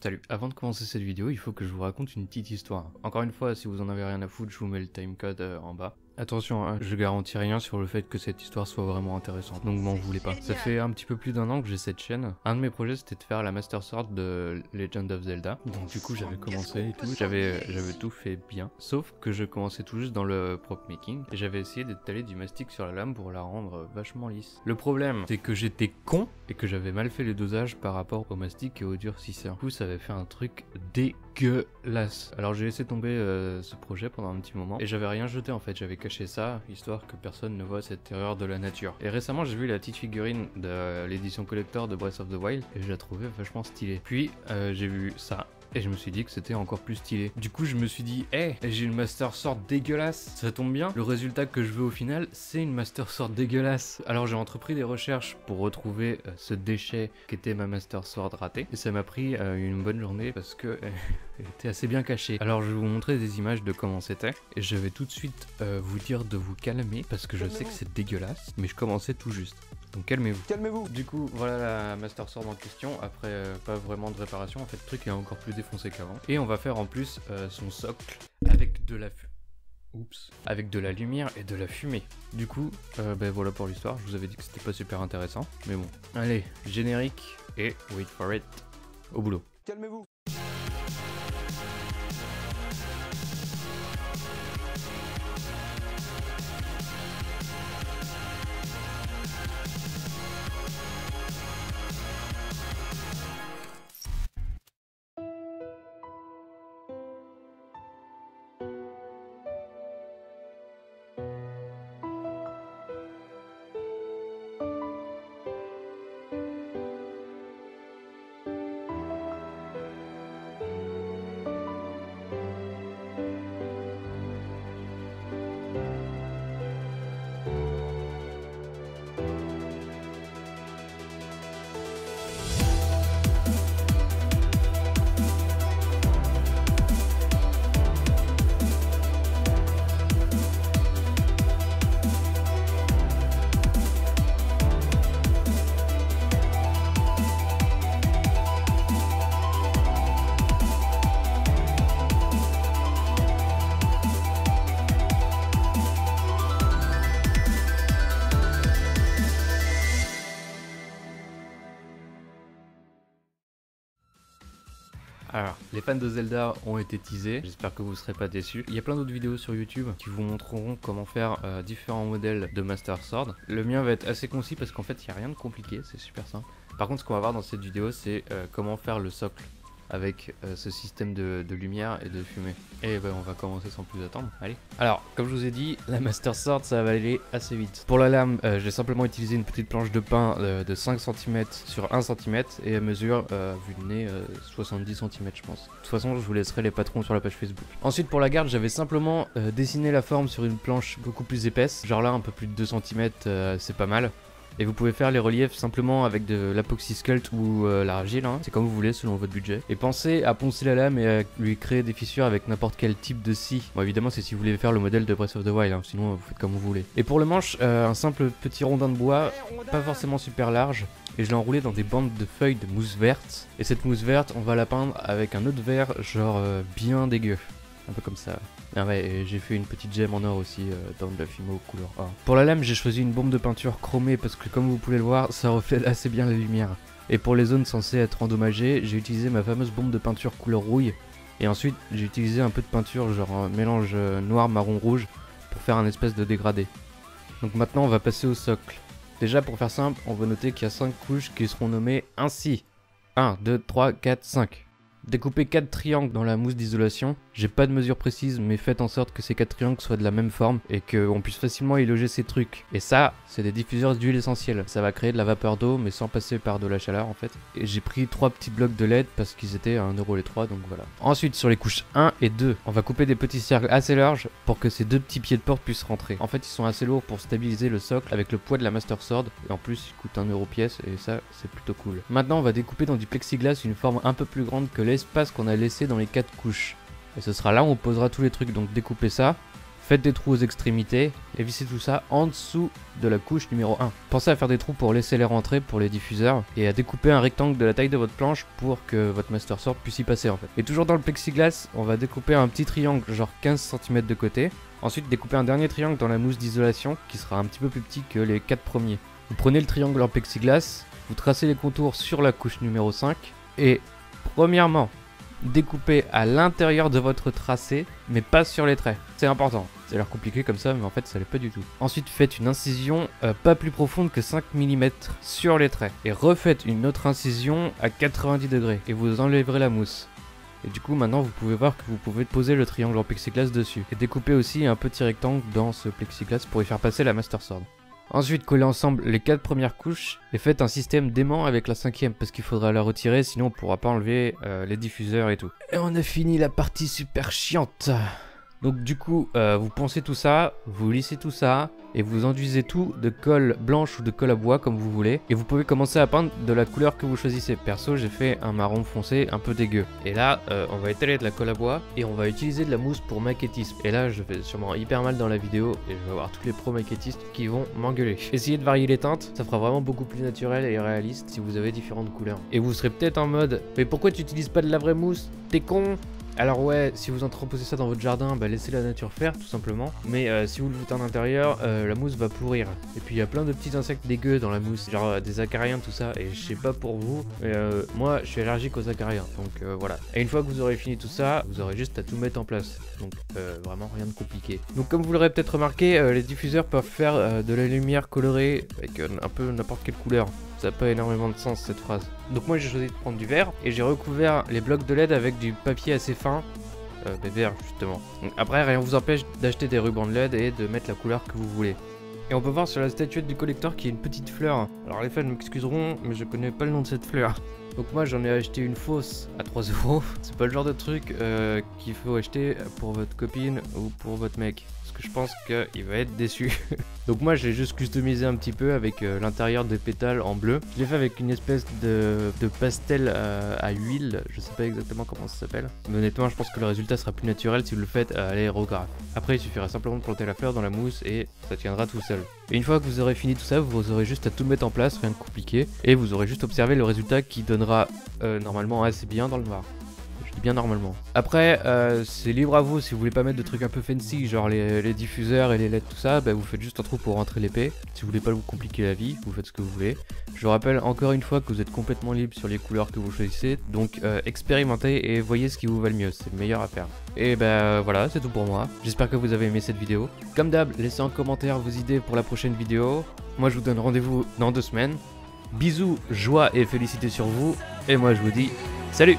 Salut, avant de commencer cette vidéo, il faut que je vous raconte une petite histoire. Encore une fois, si vous en avez rien à foutre, je vous mets le timecode en bas. Attention, hein, je garantis rien sur le fait que cette histoire soit vraiment intéressante, donc m'en voulez pas. Ça fait un petit peu plus d'1 an que j'ai cette chaîne. Un de mes projets c'était de faire la Master Sword de Legend of Zelda. Donc du coup j'avais commencé et tout, j'avais tout fait bien. Sauf que je commençais tout juste dans le prop making et j'avais essayé d'étaler du mastic sur la lame pour la rendre vachement lisse. Le problème c'est que j'étais con et que j'avais mal fait les dosages par rapport au mastic et au durcisseur. Du coup ça avait fait un truc dégueulasse. Alors j'ai laissé tomber ce projet pendant un petit moment et j'avais rien jeté en fait, j'avais caché ça, histoire que personne ne voit cette erreur de la nature. Et récemment j'ai vu la petite figurine de l'édition collector de Breath of the Wild et je la trouvais vachement stylée. Puis j'ai vu ça et je me suis dit que c'était encore plus stylé. Du coup je me suis dit, hey, j'ai une Master Sword dégueulasse, ça tombe bien, le résultat que je veux au final c'est une Master Sword dégueulasse. Alors j'ai entrepris des recherches pour retrouver ce déchet qu'était ma Master Sword ratée et ça m'a pris une bonne journée parce que elle était assez bien cachée. Alors je vais vous montrer des images de comment c'était et je vais tout de suite vous dire de vous calmer parce que je sais que c'est dégueulasse mais je commençais tout juste. Donc calmez-vous. Calmez-vous. Du coup, voilà la Master Sword en question. Après, pas vraiment de réparation. En fait, le truc est encore plus défoncé qu'avant. Et on va faire en plus son socle avec de la avec de la lumière et de la fumée. Du coup, ben voilà pour l'histoire. Je vous avais dit que c'était pas super intéressant. Mais bon. Allez, générique et wait for it. Au boulot. Calmez-vous. Alors, les fans de Zelda ont été teasés, j'espère que vous ne serez pas déçus. Il y a plein d'autres vidéos sur YouTube qui vous montreront comment faire différents modèles de Master Sword. Le mien va être assez concis parce qu'en fait il n'y a rien de compliqué, c'est super simple. Par contre ce qu'on va voir dans cette vidéo c'est comment faire le socle avec ce système de lumière et de fumée. Et ben on va commencer sans plus attendre, allez. Alors, comme je vous ai dit, la Master Sword ça va aller assez vite. Pour la lame, j'ai simplement utilisé une petite planche de pin de 5 cm sur 1 cm et elle mesure, vu le nez, 70 cm je pense. De toute façon, je vous laisserai les patrons sur la page Facebook. Ensuite, pour la garde, j'avais simplement dessiné la forme sur une planche beaucoup plus épaisse. Genre là, un peu plus de 2 cm, c'est pas mal. Et vous pouvez faire les reliefs simplement avec de l'apoxy sculpt ou l'argile, hein. C'est comme vous voulez selon votre budget. Et pensez à poncer la lame et à lui créer des fissures avec n'importe quel type de scie. Bon évidemment c'est si vous voulez faire le modèle de Breath of the Wild, hein. Sinon vous faites comme vous voulez. Et pour le manche, un simple petit rondin de bois, pas forcément super large. Et je l'ai enroulé dans des bandes de feuilles de mousse verte. Et cette mousse verte, on va la peindre avec un autre vert genre bien dégueu. Un peu comme ça. Ah ouais, et j'ai fait une petite gemme en or aussi dans de la fimo couleur A. Pour la lame, j'ai choisi une bombe de peinture chromée parce que comme vous pouvez le voir, ça reflète assez bien la lumière. Et pour les zones censées être endommagées, j'ai utilisé ma fameuse bombe de peinture couleur rouille. Et ensuite, j'ai utilisé un peu de peinture genre un mélange noir, marron, rouge pour faire un espèce de dégradé. Donc maintenant, on va passer au socle. Déjà, pour faire simple, on va noter qu'il y a 5 couches qui seront nommées ainsi. 1, 2, 3, 4, 5. Découpez 4 triangles dans la mousse d'isolation. J'ai pas de mesure précise, mais faites en sorte que ces 4 triangles soient de la même forme et qu'on puisse facilement y loger ces trucs. Et ça, c'est des diffuseurs d'huile essentielle. Ça va créer de la vapeur d'eau, mais sans passer par de la chaleur en fait. Et j'ai pris 3 petits blocs de LED parce qu'ils étaient à 1€ les 3, donc voilà. Ensuite, sur les couches 1 et 2, on va couper des petits cercles assez larges pour que ces 2 petits pieds de porte puissent rentrer. En fait, ils sont assez lourds pour stabiliser le socle avec le poids de la Master Sword. Et en plus, ils coûtent 1€ pièce et ça, c'est plutôt cool. Maintenant, on va découper dans du plexiglas une forme un peu plus grande que l'espace qu'on a laissé dans les 4 couches. Et ce sera là où on posera tous les trucs, donc découpez ça, faites des trous aux extrémités et vissez tout ça en dessous de la couche numéro 1. Pensez à faire des trous pour laisser l'air entrer pour les diffuseurs et à découper un rectangle de la taille de votre planche pour que votre Master Sword puisse y passer en fait. Et toujours dans le plexiglas, on va découper un petit triangle genre 15 cm de côté. Ensuite découper un dernier triangle dans la mousse d'isolation qui sera un petit peu plus petit que les 4 premiers. Vous prenez le triangle en plexiglas, vous tracez les contours sur la couche numéro 5 et premièrement, découpez à l'intérieur de votre tracé, mais pas sur les traits. C'est important. Ça a l'air compliqué comme ça, mais en fait ça l'est pas du tout. Ensuite, faites une incision pas plus profonde que 5 mm sur les traits. Et refaites une autre incision à 90 degrés. Et vous enlèverez la mousse. Et du coup, maintenant, vous pouvez voir que vous pouvez poser le triangle en plexiglas dessus. Et découper aussi un petit rectangle dans ce plexiglas pour y faire passer la Master Sword. Ensuite, collez ensemble les 4 premières couches et faites un système d'aimant avec la 5e parce qu'il faudra la retirer, sinon on pourra pas enlever les diffuseurs et tout. Et on a fini la partie super chiante. Donc du coup, vous poncez tout ça, vous lissez tout ça et vous enduisez tout de colle blanche ou de colle à bois comme vous voulez. Et vous pouvez commencer à peindre de la couleur que vous choisissez. Perso, j'ai fait un marron foncé un peu dégueu. Et là, on va étaler de la colle à bois et on va utiliser de la mousse pour maquettisme. Et là, je vais sûrement hyper mal dans la vidéo et je vais avoir tous les pros maquettistes qui vont m'engueuler. Essayez de varier les teintes, ça fera vraiment beaucoup plus naturel et réaliste si vous avez différentes couleurs. Et vous serez peut-être en mode, mais pourquoi tu utilises pas de la vraie mousse? T'es con? Alors ouais, si vous entreposez ça dans votre jardin, bah laissez la nature faire tout simplement. Mais si vous le foutez en intérieur, la mousse va pourrir. Et puis il y a plein de petits insectes dégueux dans la mousse, genre des acariens tout ça. Et je sais pas pour vous, mais moi je suis allergique aux acariens, donc voilà. Et une fois que vous aurez fini tout ça, vous aurez juste à tout mettre en place. Donc vraiment rien de compliqué. Donc comme vous l'aurez peut-être remarqué, les diffuseurs peuvent faire de la lumière colorée avec un peu n'importe quelle couleur. Ça n'a pas énormément de sens cette phrase. Donc moi j'ai choisi de prendre du verre et j'ai recouvert les blocs de LED avec du papier assez fin, mais vert justement. Donc après rien vous empêche d'acheter des rubans de LED et de mettre la couleur que vous voulez. Et on peut voir sur la statuette du collector qu'il y a une petite fleur. Alors les fans m'excuseront mais je connais pas le nom de cette fleur. Donc moi j'en ai acheté une fausse à 3 €. C'est pas le genre de truc qu'il faut acheter pour votre copine ou pour votre mec. Parce que je pense qu'il va être déçu. Donc moi j'ai juste customisé un petit peu avec l'intérieur des pétales en bleu. Je l'ai fait avec une espèce de pastel à huile. Je sais pas exactement comment ça s'appelle. Mais honnêtement je pense que le résultat sera plus naturel si vous le faites à l'aérographe. Après il suffira simplement de planter la fleur dans la mousse et ça tiendra tout seul. Et une fois que vous aurez fini tout ça, vous aurez juste à tout mettre en place, rien de compliqué. Et vous aurez juste observé le résultat qui donnera normalement assez bien dans le noir. Je dis bien normalement. Après, c'est libre à vous si vous voulez pas mettre de trucs un peu fancy, genre les diffuseurs et les LED, tout ça, bah, vous faites juste un trou pour rentrer l'épée. Si vous voulez pas vous compliquer la vie, vous faites ce que vous voulez. Je vous rappelle encore une fois que vous êtes complètement libre sur les couleurs que vous choisissez, donc expérimentez et voyez ce qui vous va le mieux, c'est le meilleur à faire. Et bah voilà, c'est tout pour moi. J'espère que vous avez aimé cette vidéo. Comme d'hab, laissez en commentaire vos idées pour la prochaine vidéo. Moi je vous donne rendez-vous dans 2 semaines. Bisous, joie et félicité sur vous. Et moi je vous dis salut!